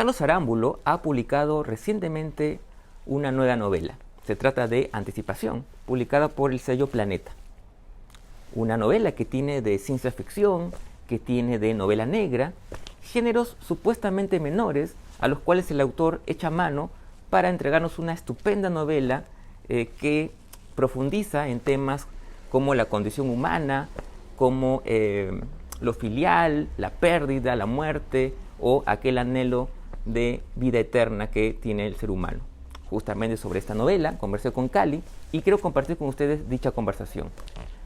Carlos Arámbulo ha publicado recientemente una nueva novela. Se trata de Anticipación, publicada por el sello Planeta. Una novela que tiene de ciencia ficción, que tiene de novela negra, géneros supuestamente menores a los cuales el autor echa mano para entregarnos una estupenda novela que profundiza en temas como la condición humana, como lo filial, la pérdida, la muerte o aquel anhelo de vida eterna que tiene el ser humano. Justamente sobre esta novela conversé con Cali y quiero compartir con ustedes dicha conversación.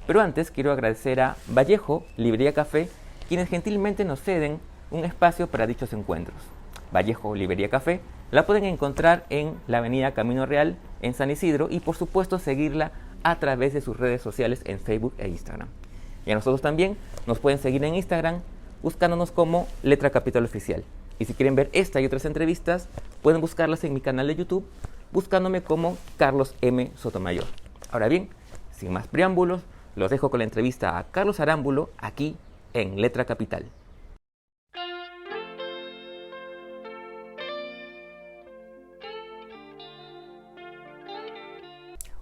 Pero antes quiero agradecer a Vallejo, Librería Café, quienes gentilmente nos ceden un espacio para dichos encuentros. Vallejo, Librería Café, la pueden encontrar en la avenida Camino Real, en San Isidro, y por supuesto seguirla a través de sus redes sociales en Facebook e Instagram. Y a nosotros también nos pueden seguir en Instagram buscándonos como Letra Capital Oficial. Y si quieren ver esta y otras entrevistas, pueden buscarlas en mi canal de YouTube buscándome como Carlos M. Sotomayor. Ahora bien, sin más preámbulos, los dejo con la entrevista a Carlos Arámbulo aquí en Letra Capital.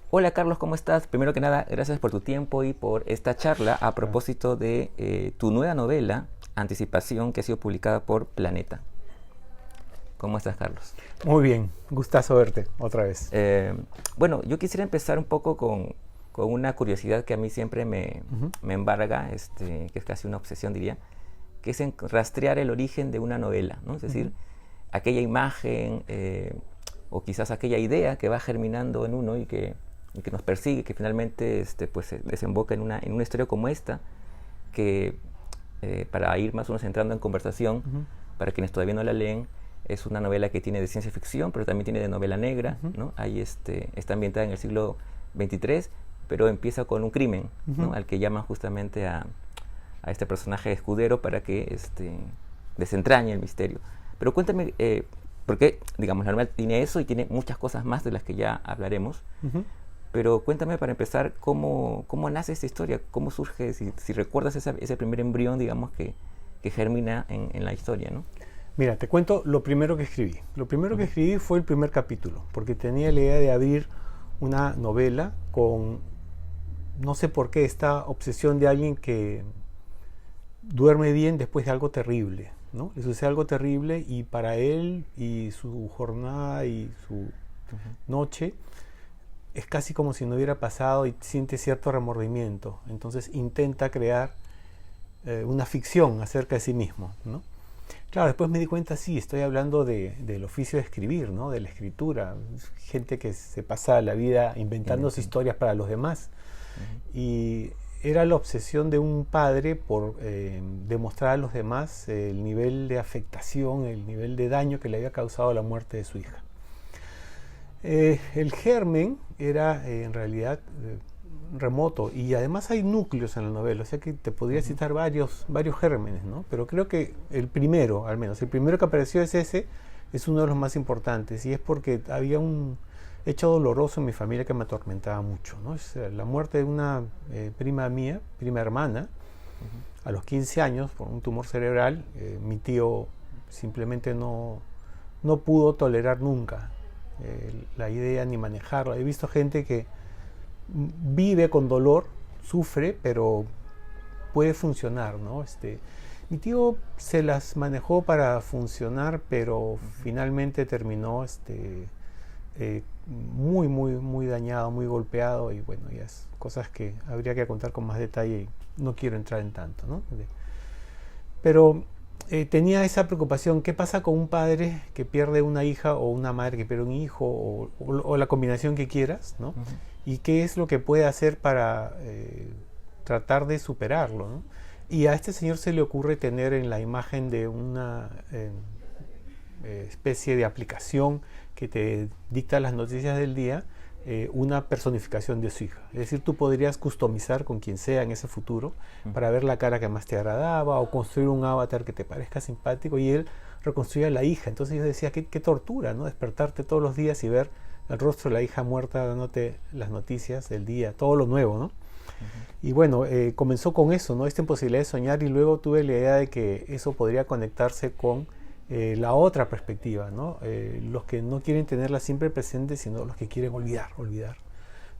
Hola Carlos, ¿cómo estás? Primero que nada, gracias por tu tiempo y por esta charla a propósito de tu nueva novela, Anticipación, que ha sido publicada por Planeta. ¿Cómo estás, Carlos? Muy bien, gustazo verte otra vez. Bueno, yo quisiera empezar un poco con una curiosidad que a mí siempre me embarga, que es casi una obsesión, diría, que es rastrear el origen de una novela, ¿no? Es decir, aquella imagen o quizás aquella idea que va germinando en uno y que nos persigue, que finalmente pues, se desemboca en una historia como esta, que para ir más o menos entrando en conversación, para quienes todavía no la leen, es una novela que tiene de ciencia ficción, pero también tiene de novela negra, ¿no? Ahí está ambientada en el siglo XXIII, pero empieza con un crimen, ¿no? Al que llaman justamente a este personaje escudero para que desentrañe el misterio. Pero cuéntame, porque, digamos, la novela tiene eso y tiene muchas cosas más de las que ya hablaremos, pero cuéntame para empezar cómo nace esta historia, cómo surge, si recuerdas ese primer embrión, digamos, que germina en la historia, ¿no? Mira, te cuento lo primero que escribí. Lo primero que escribí fue el primer capítulo, porque tenía la idea de abrir una novela con, no sé por qué, esta obsesión de alguien que duerme bien después de algo terrible, ¿no? Le sucede algo terrible y para él y su jornada y su noche es casi como si no hubiera pasado y siente cierto remordimiento. Entonces intenta crear una ficción acerca de sí mismo, ¿no? Claro, después me di cuenta, sí, estoy hablando del oficio de escribir, ¿no? De la escritura. Gente que se pasa la vida inventándose historias para los demás. Y era la obsesión de un padre por demostrar a los demás el nivel de afectación, el nivel de daño que le había causado la muerte de su hija. El germen era en realidad remoto y además hay núcleos en la novela, o sea que te podría citar varios gérmenes, ¿no? Pero creo que el primero, al menos, el primero que apareció es uno de los más importantes y es porque había un hecho doloroso en mi familia que me atormentaba mucho, ¿no? Es la muerte de una prima mía, prima hermana, a los 15 años por un tumor cerebral. Mi tío simplemente no pudo tolerar nunca la idea ni manejarla. He visto gente que vive con dolor, sufre, pero puede funcionar, ¿no? Mi tío se las manejó para funcionar, pero finalmente terminó muy dañado, muy golpeado, y bueno, ya es cosas que habría que contar con más detalle y no quiero entrar en tanto, ¿no? Pero tenía esa preocupación: ¿qué pasa con un padre que pierde una hija o una madre que pierde un hijo o la combinación que quieras, ¿no? ¿Y qué es lo que puede hacer para tratar de superarlo, ¿no? Y a este señor se le ocurre tener en la imagen de una especie de aplicación que te dicta las noticias del día, una personificación de su hija. Es decir, tú podrías customizar con quien sea en ese futuro para ver la cara que más te agradaba o construir un avatar que te parezca simpático, y él reconstruía a la hija. Entonces yo decía, qué tortura, ¿no? Despertarte todos los días y ver el rostro de la hija muerta dándote las noticias del día, todo lo nuevo, ¿no? Y bueno, comenzó con eso, ¿no? Esta imposibilidad de soñar, y luego tuve la idea de que eso podría conectarse con la otra perspectiva, ¿no? Los que no quieren tenerla siempre presente, sino los que quieren olvidar,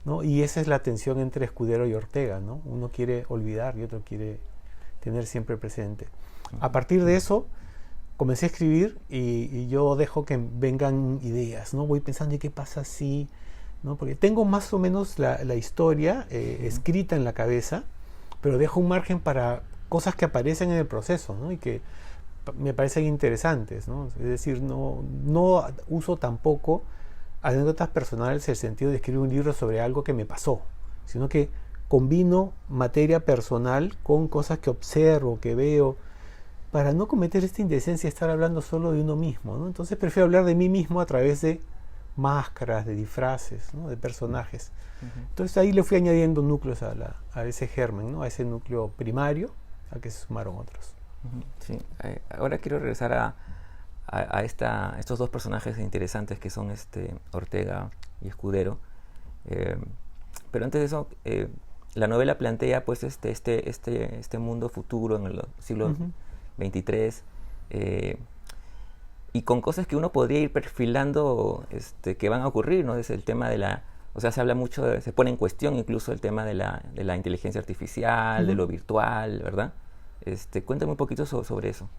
¿no? Y esa es la tensión entre Escudero y Ortega, ¿no? Uno quiere olvidar y otro quiere tener siempre presente. A partir de eso comencé a escribir y yo dejo que vengan ideas, ¿no? Voy pensando, ¿y qué pasa si...? ¿No? Porque tengo más o menos la historia escrita en la cabeza, pero dejo un margen para cosas que aparecen en el proceso, ¿no? Y que me parecen interesantes, ¿no? Es decir, no uso tampoco anécdotas personales en el sentido de escribir un libro sobre algo que me pasó, sino que combino materia personal con cosas que observo, que veo, para no cometer esta indecencia de estar hablando solo de uno mismo, ¿no? Entonces prefiero hablar de mí mismo a través de máscaras, de disfraces, ¿no? De personajes. Entonces ahí le fui añadiendo núcleos a ese germen, ¿no? A ese núcleo primario, a que se sumaron otros. Sí. Ahora quiero regresar a estos dos personajes interesantes que son Ortega y Escudero. Pero antes de eso, la novela plantea pues este mundo futuro en el siglo XXIII, y con cosas que uno podría ir perfilando que van a ocurrir, ¿no? Desde el tema de o sea, se habla mucho, se pone en cuestión incluso el tema de la inteligencia artificial, de lo virtual, ¿verdad? Cuéntame un poquito sobre eso.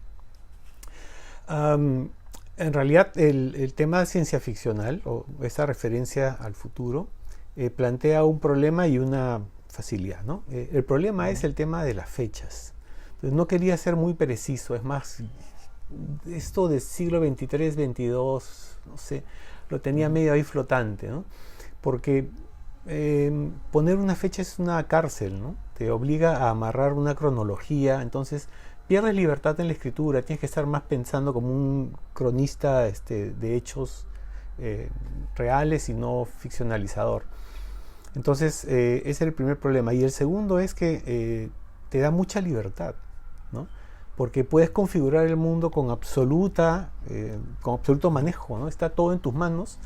En realidad, el tema ciencia ficcional, o esa referencia al futuro, plantea un problema y una facilidad, ¿no? El problema es el tema de las fechas. Entonces, no quería ser muy preciso, es más, esto del siglo XXIII, XXII, no sé, lo tenía medio ahí flotante, ¿no? Porque poner una fecha es una cárcel, ¿no? Te obliga a amarrar una cronología, entonces pierdes libertad en la escritura, tienes que estar más pensando como un cronista de hechos reales y no ficcionalizador. Entonces ese es el primer problema. Y el segundo es que te da mucha libertad, ¿no? Porque puedes configurar el mundo con absoluto manejo, ¿no? Está todo en tus manos.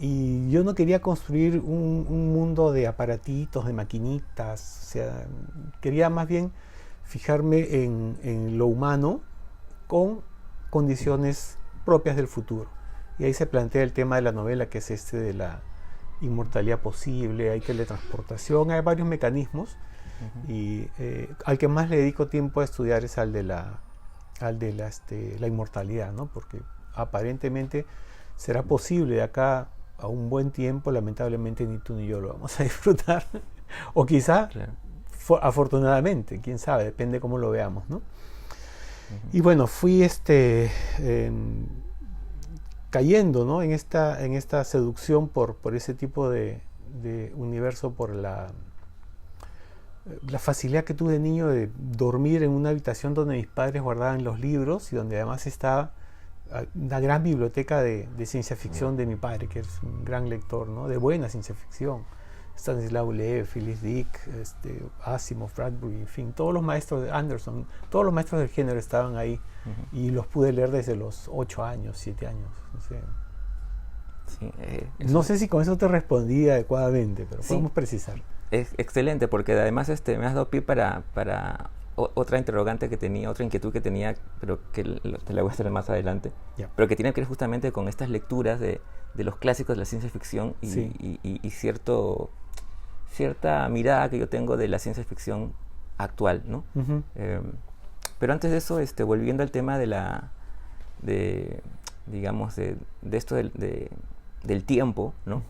Y yo no quería construir un mundo de aparatitos, de maquinitas, o sea, quería más bien fijarme en lo humano con condiciones propias del futuro. Y ahí se plantea el tema de la novela, que es de la inmortalidad posible, hay teletransportación, hay varios mecanismos, y al que más le dedico tiempo a estudiar es al de la inmortalidad, ¿no? Porque aparentemente será posible de acá a un buen tiempo, lamentablemente ni tú ni yo lo vamos a disfrutar, o quizá afortunadamente, quién sabe, depende cómo lo veamos, ¿no? Y bueno, fui cayendo, ¿no? en esta seducción por ese tipo de universo, por la facilidad que tuve de niño de dormir en una habitación donde mis padres guardaban los libros y donde además estaba una gran biblioteca de ciencia ficción de mi padre, que es un gran lector, ¿no? De buena ciencia ficción. Stanislaw Lem, Phyllis Dick, Asimov, Bradbury, en fin, todos los maestros de Anderson, todos los maestros del género estaban ahí, y los pude leer desde los 8 años, 7 años. No sé, no sé si con eso te respondí adecuadamente, pero podemos precisar. Es excelente, porque además me has dado pie para otra interrogante que tenía, otra inquietud que tenía, pero que te la voy a hacer más adelante, pero que tiene que ver justamente con estas lecturas de los clásicos de la ciencia ficción y cierta mirada que yo tengo de la ciencia ficción actual, ¿no? Pero antes de eso, volviendo al tema digamos, de esto del tiempo, ¿no?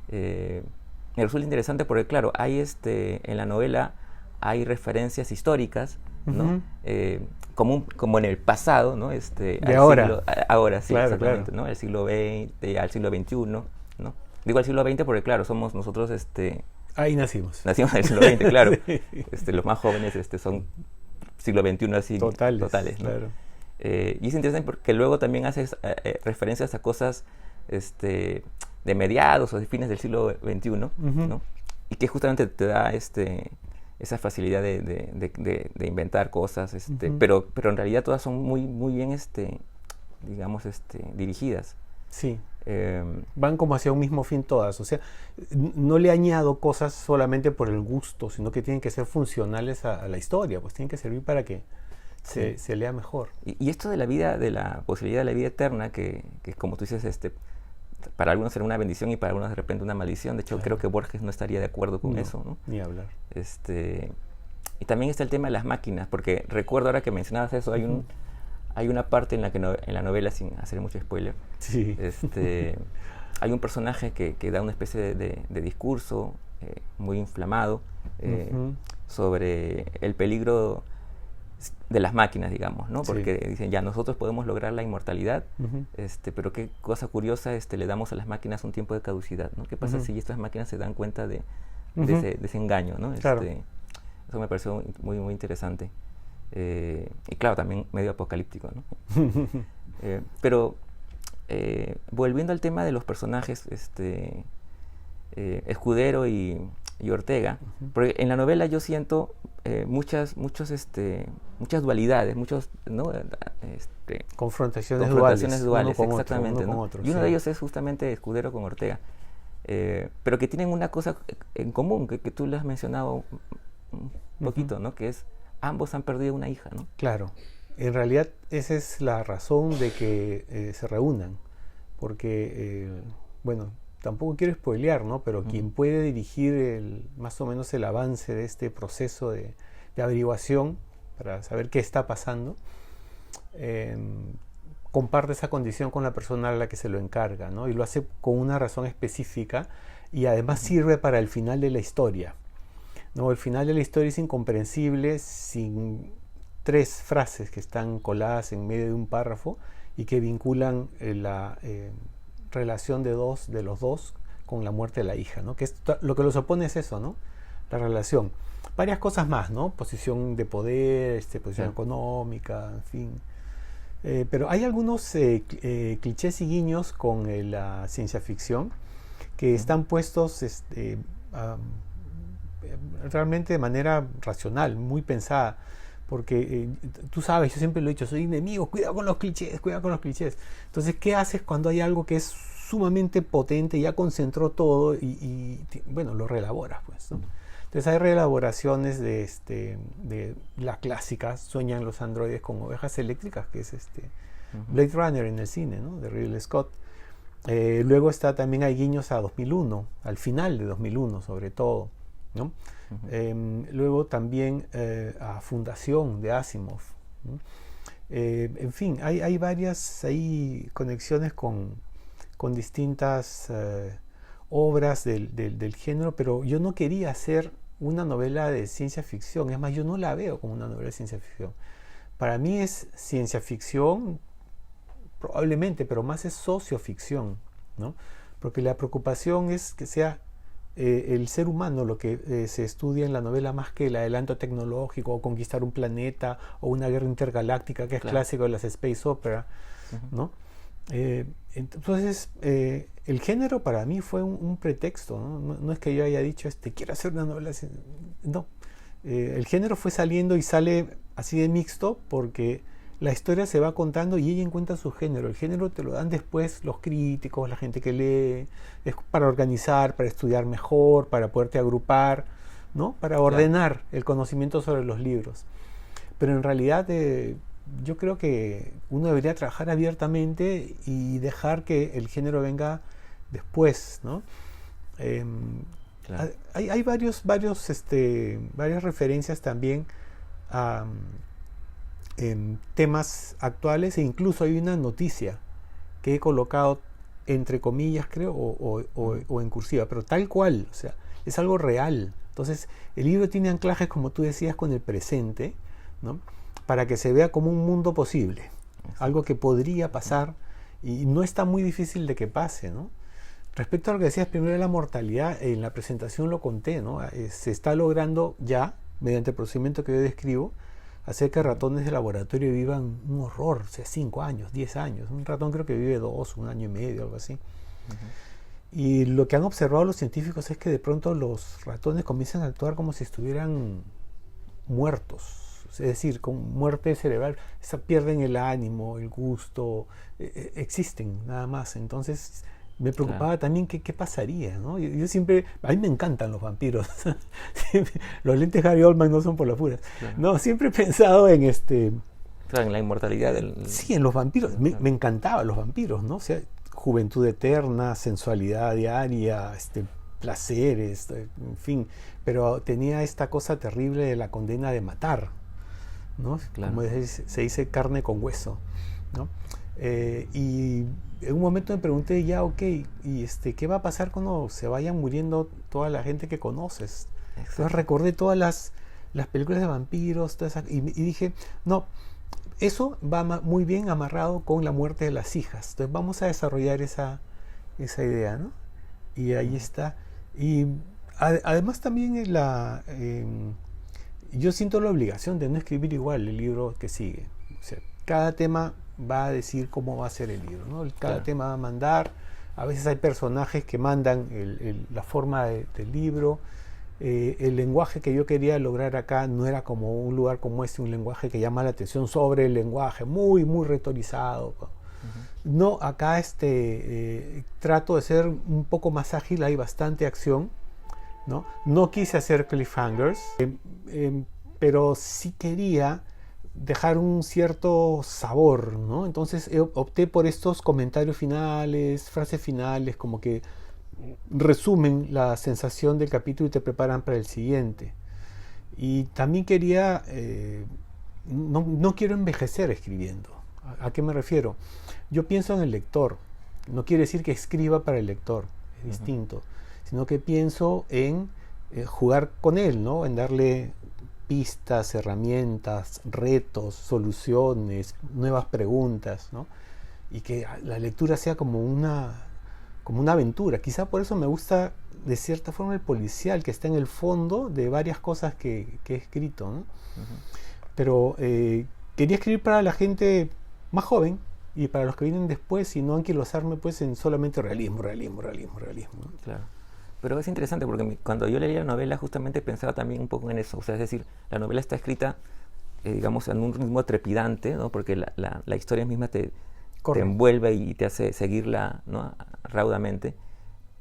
Me resulta interesante porque, claro, hay en la novela hay referencias históricas, ¿no? Como en el pasado, ¿no? Ahora, sí, claro, exactamente, claro. ¿No? El siglo XX, al siglo XXI, ¿no? Digo al siglo XX porque, claro, somos nosotros, ahí nacimos. Nacimos en el siglo XX, claro. Los más jóvenes son siglo XXI así totales, ¿no? Claro. Y es interesante porque luego también haces referencias a cosas de mediados o de fines del siglo XXI, ¿no? Y que justamente te da esa facilidad de inventar cosas, pero en realidad todas son muy, muy bien, digamos, dirigidas. Sí. Van como hacia un mismo fin todas, o sea, no le añado cosas solamente por el gusto, sino que tienen que ser funcionales a la historia, pues tienen que servir para que se lea mejor. Y esto de la vida, de la posibilidad de la vida eterna, que como tú dices, para algunos será una bendición y para algunos de repente una maldición. De hecho, creo que Borges no estaría de acuerdo con eso, ¿no? Ni hablar. Y también está el tema de las máquinas, porque recuerdo ahora que mencionabas eso, hay una parte en la que en la novela, sin hacer mucho spoiler, sí. Hay un personaje que da una especie de discurso muy inflamado sobre el peligro de las máquinas, digamos, ¿no? Porque dicen, ya nosotros podemos lograr la inmortalidad, pero qué cosa curiosa, le damos a las máquinas un tiempo de caducidad, ¿no? ¿Qué pasa si estas máquinas se dan cuenta de ese engaño, ¿no? Claro. Eso me pareció muy, muy interesante. Y claro, también medio apocalíptico, ¿no? Pero volviendo al tema de los personajes, Escudero y Ortega, porque en la novela yo siento muchas dualidades, muchos, ¿no? confrontaciones duales, uno con exactamente, otro, ¿no? con otro, y uno de ellos es justamente Escudero con Ortega, pero que tienen una cosa en común, que tú le has mencionado un poquito, ¿no? Que es, ambos han perdido una hija, ¿no? Claro, en realidad esa es la razón de que se reúnan, porque, bueno, tampoco quiero spoilear, ¿no? Pero quien puede dirigir más o menos el avance de este proceso de averiguación para saber qué está pasando, comparte esa condición con la persona a la que se lo encarga, ¿no? Y lo hace con una razón específica y además sirve para el final de la historia, ¿no? El final de la historia es incomprensible sin 3 frases que están coladas en medio de un párrafo y que vinculan la relación de los dos con la muerte de la hija, ¿no? Que lo que los opone es eso, ¿no? La relación. Varias cosas más, ¿no? Posición de poder, posición económica, en fin. Pero hay algunos clichés y guiños con la ciencia ficción que están puestos realmente de manera racional, muy pensada. Porque tú sabes, yo siempre lo he dicho, soy enemigo, cuidado con los clichés, cuidado con los clichés. Entonces, ¿qué haces cuando hay algo que es sumamente potente, ya concentró todo y bueno, lo reelaboras, pues, ¿no? Entonces hay reelaboraciones de las clásicas, Sueñan los androides con ovejas eléctricas, que es Blade Runner en el cine, ¿no? De Ridley Scott. Luego también hay guiños a 2001, al final de 2001 sobre todo, ¿no? Luego también a Fundación de Asimov, ¿no? En fin, hay varias conexiones con distintas obras del género, pero yo no quería hacer una novela de ciencia ficción. Es más, yo no la veo como una novela de ciencia ficción. Para mí es ciencia ficción, probablemente, pero más es socioficción, ¿no? Porque la preocupación es que sea el ser humano lo que se estudia en la novela, más que el adelanto tecnológico o conquistar un planeta o una guerra intergaláctica, que es clásico de las space opera, ¿no? Entonces el género para mí fue un pretexto, ¿no? No es que yo haya dicho quiero hacer una novela, no, el género fue saliendo y sale así de mixto porque la historia se va contando y ella encuentra su género. El género te lo dan después los críticos, la gente que lee, es para organizar, para estudiar mejor, para poderte agrupar, ¿no? Para ordenar el conocimiento sobre los libros. Pero en realidad yo creo que uno debería trabajar abiertamente y dejar que el género venga después, ¿no? Hay varias referencias también a temas actuales, e incluso hay una noticia que he colocado entre comillas, creo, o en cursiva, pero tal cual, o sea, es algo real. Entonces el libro tiene anclajes, como tú decías, con el presente, ¿no? Para que se vea como un mundo posible, algo que podría pasar y no está muy difícil de que pase, ¿no? Respecto a lo que decías primero de la mortalidad, en la presentación lo conté, ¿no? Se está logrando ya, mediante el procedimiento que yo describo, hacer que ratones de laboratorio vivan un horror, o sea, 5 años, 10 años. Un ratón creo que vive 2, 1 año y medio, algo así. Y lo que han observado los científicos es que de pronto los ratones comienzan a actuar como si estuvieran muertos, es decir, con muerte cerebral. Pierden el ánimo, el gusto, existen nada más. Entonces me preocupaba también qué pasaría, ¿no? Yo siempre, a mí me encantan los vampiros. Los lentes Harry Oldman no son por las puras. No, siempre he pensado en Claro, en la inmortalidad del... Sí, en los vampiros. Me encantaban los vampiros, ¿no? O sea, juventud eterna, sensualidad diaria, placeres, en fin. Pero tenía esta cosa terrible de la condena de matar, ¿no? Claro. Como se dice, carne con hueso, ¿no? Y en un momento me pregunté, ya, ok, ¿y qué va a pasar cuando se vayan muriendo toda la gente que conoces? Exacto. Entonces recordé todas las películas de vampiros, y dije, no, eso va muy bien amarrado con la muerte de las hijas. Entonces vamos a desarrollar esa idea, ¿no? Y ahí está. Y además también yo siento la obligación de no escribir igual el libro que sigue. O sea, cada tema va a decir cómo va a ser el libro, ¿no? Cada tema va a mandar. A veces hay personajes que mandan la forma del libro. El lenguaje que yo quería lograr acá no era como un lugar como un lenguaje que llama la atención sobre el lenguaje, muy, muy retorizado. No, acá trato de ser un poco más ágil, hay bastante acción, ¿no? No quise hacer cliffhangers, pero sí quería dejar un cierto sabor, ¿no? Entonces opté por estos comentarios finales, frases finales, como que resumen la sensación del capítulo y te preparan para el siguiente. Y también quería, no quiero envejecer escribiendo. ¿A qué me refiero? Yo pienso en el lector. No quiere decir que escriba para el lector, es distinto, sino que pienso en jugar con él, ¿no? En darle pistas, herramientas, retos, soluciones, nuevas preguntas, ¿no? Y que la lectura sea como una aventura. Quizá por eso me gusta de cierta forma el policial, que está en el fondo de varias cosas que he escrito, ¿no? Pero quería escribir para la gente más joven y para los que vienen después, y no anquilosarme pues en solamente realismo, ¿no? Claro. Pero es interesante porque cuando yo leía la novela justamente pensaba también un poco en eso. O sea, es decir, la novela está escrita, digamos, en un ritmo trepidante, ¿no? Porque la historia misma te envuelve y te hace seguirla, ¿no? Raudamente.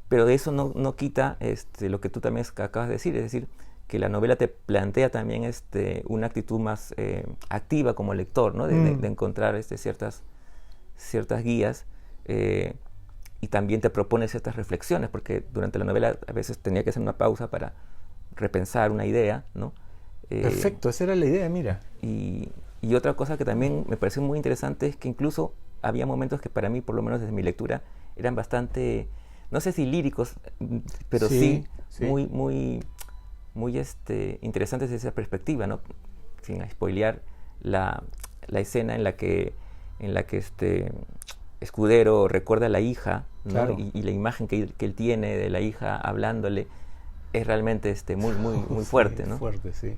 Pero de eso no quita lo que tú también acabas de decir, es decir, que la novela te plantea también una actitud más activa como lector, ¿no? De encontrar ciertas guías, y también te propone ciertas reflexiones, porque durante la novela a veces tenía que hacer una pausa para repensar una idea, ¿no? Perfecto, esa era la idea, mira. Y otra cosa que también me pareció muy interesante es que incluso había momentos que para mí, por lo menos desde mi lectura, eran bastante, no sé si líricos, pero sí. muy, muy, muy interesantes desde esa perspectiva, ¿no? Sin spoilear la escena en la que Escudero recuerda a la hija, ¿no? Claro. Y la imagen que él tiene de la hija hablándole es realmente muy, muy, muy fuerte, sí, ¿no? Fuerte, sí.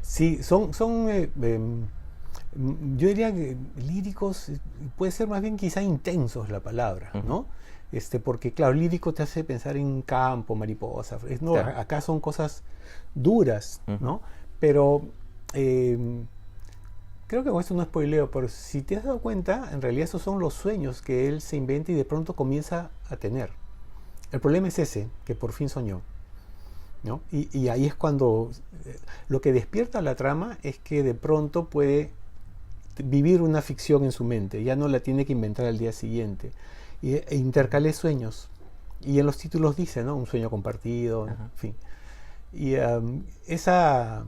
Sí, son yo diría que líricos, puede ser más bien quizá intensos la palabra, ¿no? Porque claro, lírico te hace pensar en campo, mariposa, no, claro. Acá son cosas duras, ¿no? Pero creo que con esto no spoileo, pero si te has dado cuenta, en realidad esos son los sueños que él se inventa y de pronto comienza a tener. El problema es ese, que por fin soñó, ¿no? Y ahí es cuando lo que despierta la trama es que de pronto puede vivir una ficción en su mente, ya no la tiene que inventar al día siguiente. E intercalé sueños, y en los títulos dice, ¿no? Un sueño compartido, en fin. Y esa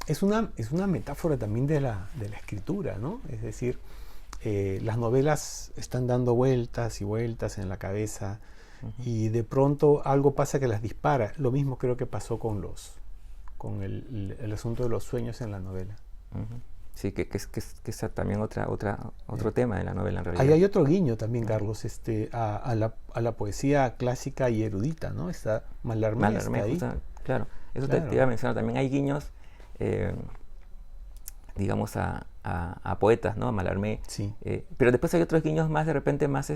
es una metáfora también de la escritura, ¿no? Es decir, las novelas están dando vueltas y vueltas en la cabeza, y de pronto algo pasa que las dispara. Lo mismo creo que pasó con el asunto de los sueños en la novela. Sí, que es también otro tema de la novela en realidad. Ahí hay otro guiño también, Carlos, a la poesía clásica y erudita, ¿no? Está Mallarmé está ahí. Claro, eso claro. Te iba a mencionar. También hay guiños, digamos, a poetas, ¿no? A Mallarmé. Sí. Pero después hay otros guiños más, de repente, más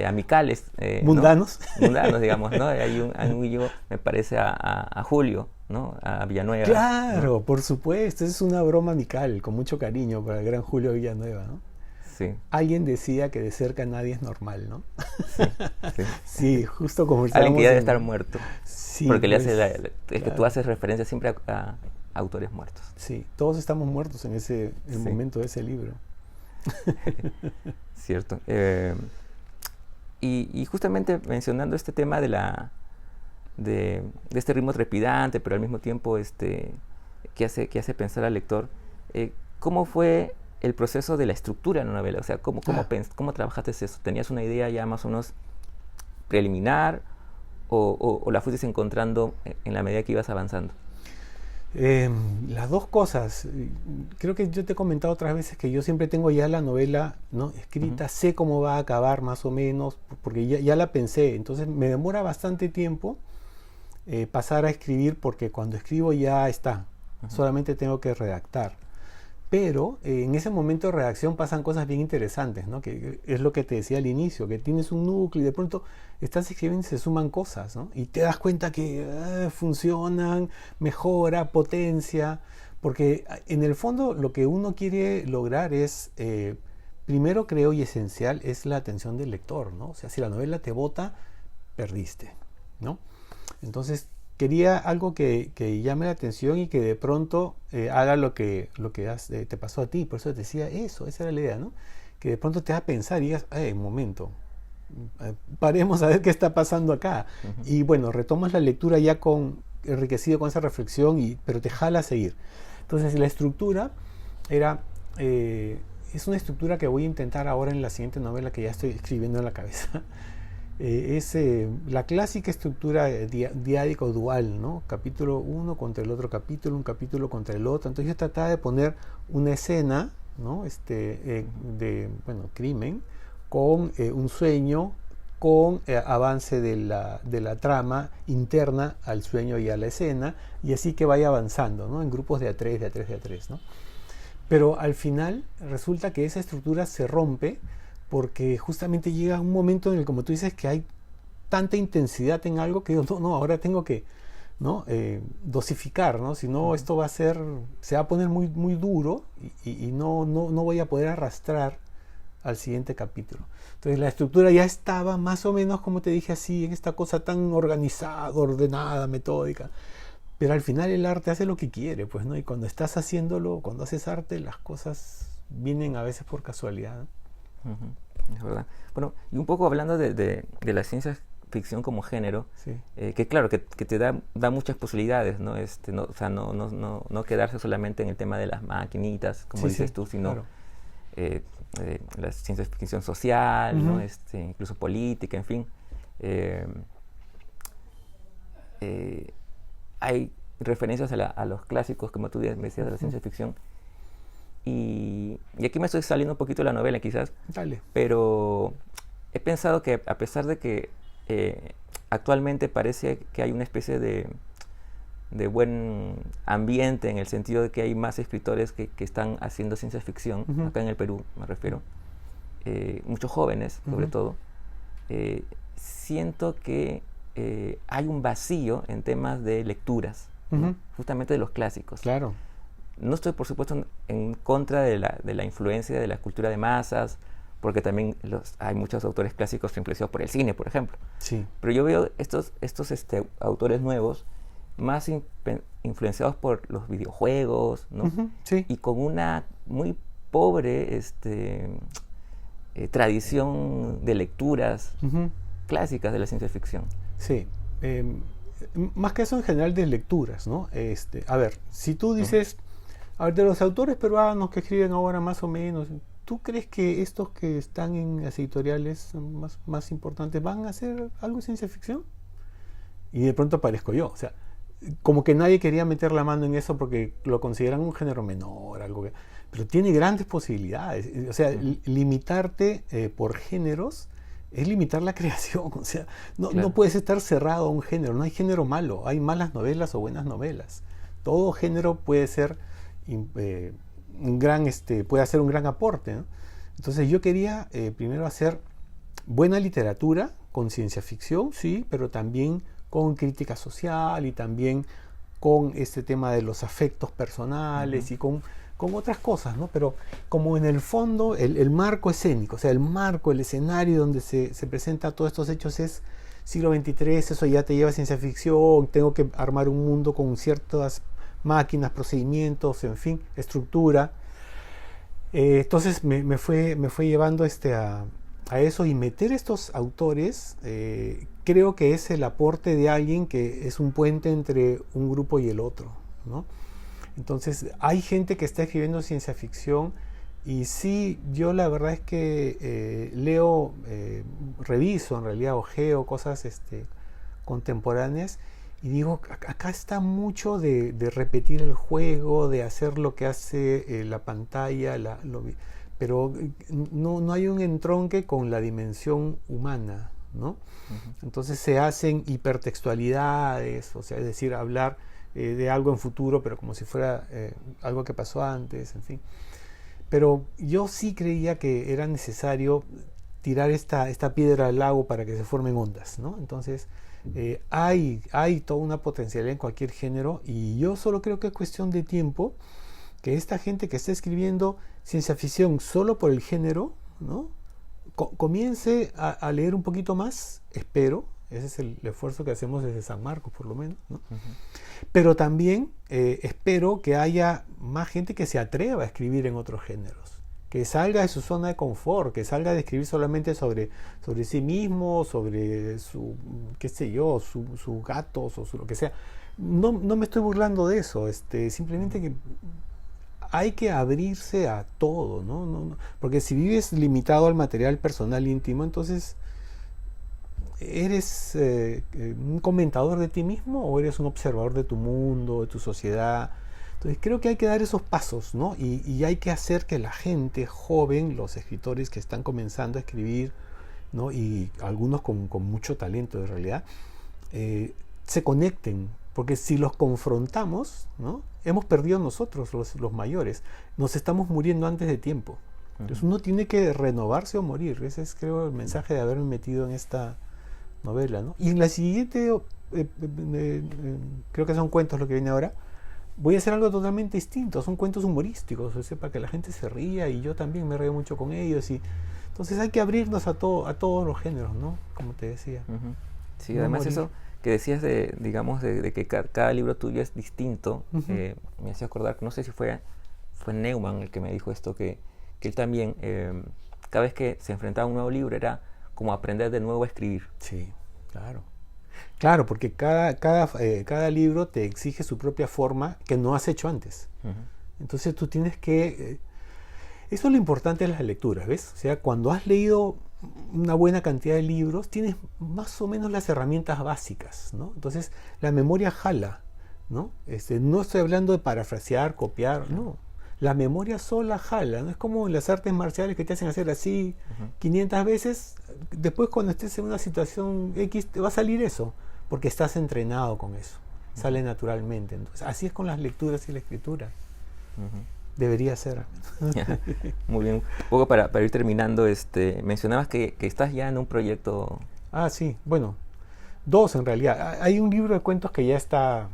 amicales. Mundanos. ¿No? Mundanos, digamos, ¿no? Hay un guiño, me parece, a Julio, ¿no? A Villanueva. Claro, ¿no? Por supuesto, es una broma amical, con mucho cariño para el gran Julio Villanueva, ¿no? Sí. Alguien decía que de cerca nadie es normal, ¿no? Sí, sí. Sí, justo como alguien que ya debe estar muerto. Sí, porque pues, es que tú haces referencia siempre autores muertos. Sí, todos estamos muertos en el momento de ese libro. Cierto. Y justamente mencionando este tema de este ritmo trepidante, pero al mismo tiempo que hace pensar al lector, ¿cómo fue el proceso de la estructura de la novela? O sea, ¿cómo trabajaste eso? ¿Tenías una idea ya más o menos preliminar o la fuiste encontrando en la medida que ibas avanzando? Las dos cosas. Creo que yo te he comentado otras veces que yo siempre tengo ya la novela, ¿no?, escrita, sé cómo va a acabar más o menos, porque ya la pensé. Entonces me demora bastante tiempo pasar a escribir, porque cuando escribo ya está, solamente tengo que redactar. Pero en ese momento de redacción pasan cosas bien interesantes, ¿no? Que es lo que te decía al inicio, que tienes un núcleo y de pronto estás escribiendo y se suman cosas, ¿no? Y te das cuenta que funcionan, mejora, potencia, porque en el fondo lo que uno quiere lograr es, primero creo y esencial, es la atención del lector, ¿no? O sea, si la novela te bota, perdiste, ¿no? Entonces quería algo que llame la atención y que de pronto haga lo que te pasó a ti. Por eso te decía eso, esa era la idea, ¿no? Que de pronto te haga pensar y digas, un momento, paremos a ver qué está pasando acá. Y bueno, retomas la lectura ya enriquecido con esa reflexión, pero te jala a seguir. Entonces la estructura es una estructura que voy a intentar ahora en la siguiente novela que ya estoy escribiendo en la cabeza. Es la clásica estructura diádica o dual, ¿no? Capítulo 1 contra el otro capítulo, un capítulo contra el otro. Entonces yo trataba de poner una escena, ¿no?, crimen, con un sueño, con avance de la trama interna al sueño y a la escena, y así que vaya avanzando, ¿no?, en grupos de a tres, ¿no? Pero al final resulta que esa estructura se rompe, porque justamente llega un momento en el, como tú dices, que hay tanta intensidad en algo que no, ahora tengo que, ¿no?, dosificar, ¿no? Si no, esto se va a poner muy, muy duro y no voy a poder arrastrar al siguiente capítulo. Entonces la estructura ya estaba más o menos, como te dije, así, en esta cosa tan organizada, ordenada, metódica. Pero al final el arte hace lo que quiere, pues, ¿no? Y cuando estás haciéndolo, cuando haces arte, las cosas vienen a veces por casualidad, ¿no? Es verdad. Bueno, y un poco hablando de la ciencia ficción como género, sí, que claro, que te da muchas posibilidades, ¿no? O sea, no quedarse solamente en el tema de las maquinitas, como dices tú, sino claro, la ciencia ficción social, ¿no? Incluso política, en fin. Hay referencias a los clásicos, como tú me decías, de la ciencia ficción. Y aquí me estoy saliendo un poquito de la novela quizás. Dale. Pero he pensado que a pesar de que actualmente parece que hay una especie de buen ambiente, en el sentido de que hay más escritores que están haciendo ciencia ficción, acá en el Perú me refiero, muchos jóvenes sobre todo, siento que hay un vacío en temas de lecturas, ¿no? Justamente de los clásicos. Claro. No estoy, por supuesto, en contra de la influencia de la cultura de masas, porque también hay muchos autores clásicos influenciados por el cine, por ejemplo. Sí. Pero yo veo estos autores nuevos más influenciados por los videojuegos, ¿no? Sí. Y con una muy pobre tradición de lecturas clásicas de la ciencia ficción. Sí. Más que eso, en general, de lecturas, ¿no? A ver, si tú dices, a ver, de los autores peruanos que escriben ahora más o menos, ¿tú crees que estos que están en las editoriales más importantes van a hacer algo de ciencia ficción? Y de pronto aparezco yo. O sea, como que nadie quería meter la mano en eso porque lo consideran un género menor, pero tiene grandes posibilidades. O sea, limitarte por géneros es limitar la creación. O sea, no puedes estar cerrado a un género. No hay género malo. Hay malas novelas o buenas novelas. Todo género puede ser puede hacer un gran aporte, ¿no? Entonces yo quería primero hacer buena literatura con ciencia ficción, sí, pero también con crítica social y también con este tema de los afectos personales y con otras cosas, ¿no? Pero como en el fondo el marco escénico, o sea, el escenario donde se presenta todos estos hechos es siglo XXIII, eso ya te lleva a ciencia ficción, tengo que armar un mundo con ciertas máquinas, procedimientos, en fin, estructura. Entonces me fue llevando a eso, y meter estos autores, creo que es el aporte de alguien que es un puente entre un grupo y el otro, ¿no? Entonces hay gente que está escribiendo ciencia ficción, y sí, yo la verdad es que leo, reviso, en realidad ojeo cosas contemporáneas, y digo, acá está mucho de repetir el juego, de hacer lo que hace la pantalla, pero no hay un entronque con la dimensión humana, ¿no? Entonces se hacen hipertextualidades, o sea, es decir, hablar de algo en futuro, pero como si fuera algo que pasó antes, en fin. Pero yo sí creía que era necesario tirar esta piedra al lago para que se formen ondas, ¿no? Entonces hay toda una potencialidad en cualquier género, y yo solo creo que es cuestión de tiempo que esta gente que está escribiendo ciencia ficción solo por el género, ¿no? Comience a leer un poquito más, espero. Ese es el esfuerzo que hacemos desde San Marcos, por lo menos, ¿no? Pero también espero que haya más gente que se atreva a escribir en otros géneros, que salga de su zona de confort, que salga de escribir solamente sobre sí mismo, sobre su, qué sé yo, sus gatos o lo que sea. No me estoy burlando de eso, simplemente que hay que abrirse a todo, ¿no? Porque si vives limitado al material personal íntimo, entonces ¿eres un comentador de ti mismo o eres un observador de tu mundo, de tu sociedad? Entonces creo que hay que dar esos pasos, ¿no? Y hay que hacer que la gente joven, los escritores que están comenzando a escribir, ¿no? Y algunos con mucho talento en realidad, se conecten, porque si los confrontamos, ¿no? Hemos perdido nosotros, los mayores, nos estamos muriendo antes de tiempo. Entonces uno tiene que renovarse o morir. Ese es, creo, el mensaje de haberme metido en esta novela, ¿no? Y en la siguiente, creo que son cuentos lo que viene ahora, voy a hacer algo totalmente distinto. Son cuentos humorísticos, o sea, para que la gente se ría, y yo también me río mucho con ellos. Y entonces hay que abrirnos a todos los géneros, ¿no? Como te decía. Sí, No además morir. eso que decías digamos, de que cada libro tuyo es distinto, me hacía acordar, no sé si fue Neumann el que me dijo esto, que él también, cada vez que se enfrentaba a un nuevo libro, era como aprender de nuevo a escribir. Sí, claro. Claro, porque cada libro te exige su propia forma que no has hecho antes. Entonces tú tienes que... eso es lo importante de las lecturas, ¿ves? O sea, cuando has leído una buena cantidad de libros, tienes más o menos las herramientas básicas, ¿no? Entonces la memoria jala, ¿no? No estoy hablando de parafrasear, copiar, no. La memoria sola jala, ¿no? Es como en las artes marciales que te hacen hacer así 500 veces. Después, cuando estés en una situación X, te va a salir eso, porque estás entrenado con eso. Sale naturalmente. Entonces, así es con las lecturas y la escritura. Debería ser. Muy bien. Un poco para ir terminando, mencionabas que estás ya en un proyecto. Ah, sí. Bueno, dos en realidad. Hay un libro de cuentos que ya está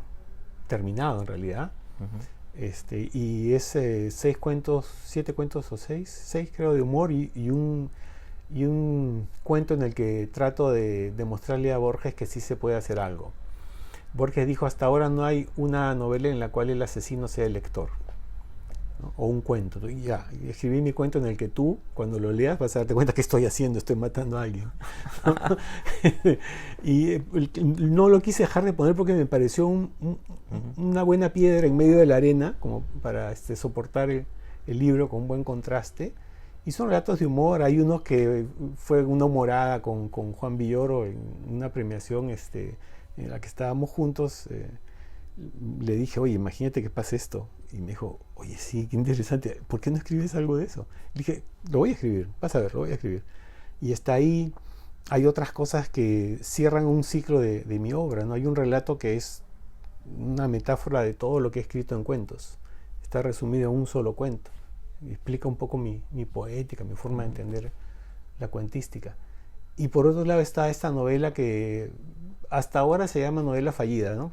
terminado en realidad. Y es 7 cuentos o 6 creo, de humor, y un cuento en el que trato de demostrarle a Borges que sí se puede hacer algo. Borges dijo: hasta ahora no hay una novela en la cual el asesino sea el lector, ¿no? O un cuento. Y ya, escribí mi cuento en el que tú, cuando lo leas, vas a darte cuenta que estoy haciendo, estoy matando a alguien. Y no lo quise dejar de poner porque me pareció una buena piedra en medio de la arena, como para soportar el libro con un buen contraste. Y son relatos de humor. Hay unos que fue una humorada con Juan Villoro en una premiación en la que estábamos juntos. Le dije: oye, imagínate que pase esto. Y me dijo: oye, sí, qué interesante, ¿por qué no escribes algo de eso? Le dije: lo voy a escribir, vas a ver, lo voy a escribir. Y está ahí. Hay otras cosas que cierran un ciclo de mi obra, ¿no? Hay un relato que es una metáfora de todo lo que he escrito en cuentos. Está resumido en un solo cuento. Y explica un poco mi poética, mi forma de entender la cuentística. Y por otro lado está esta novela que hasta ahora se llama novela fallida, ¿no?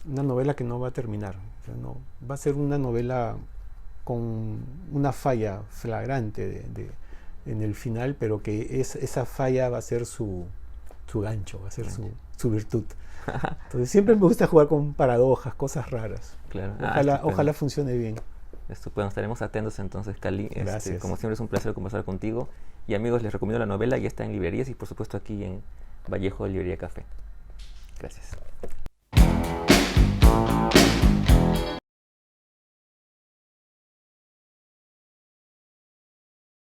Una novela que no va a terminar. O sea, no, va a ser una novela con una falla flagrante en el final, pero que esa falla va a ser su gancho, va a ser su virtud. Entonces siempre me gusta jugar con paradojas, cosas raras. Claro. Ojalá funcione bien. Estupendo, estaremos atentos entonces, Cali. Gracias. Como siempre es un placer conversar contigo. Y amigos, les recomiendo la novela, ya está en librerías y por supuesto aquí en Vallejo Librería Café. Gracias.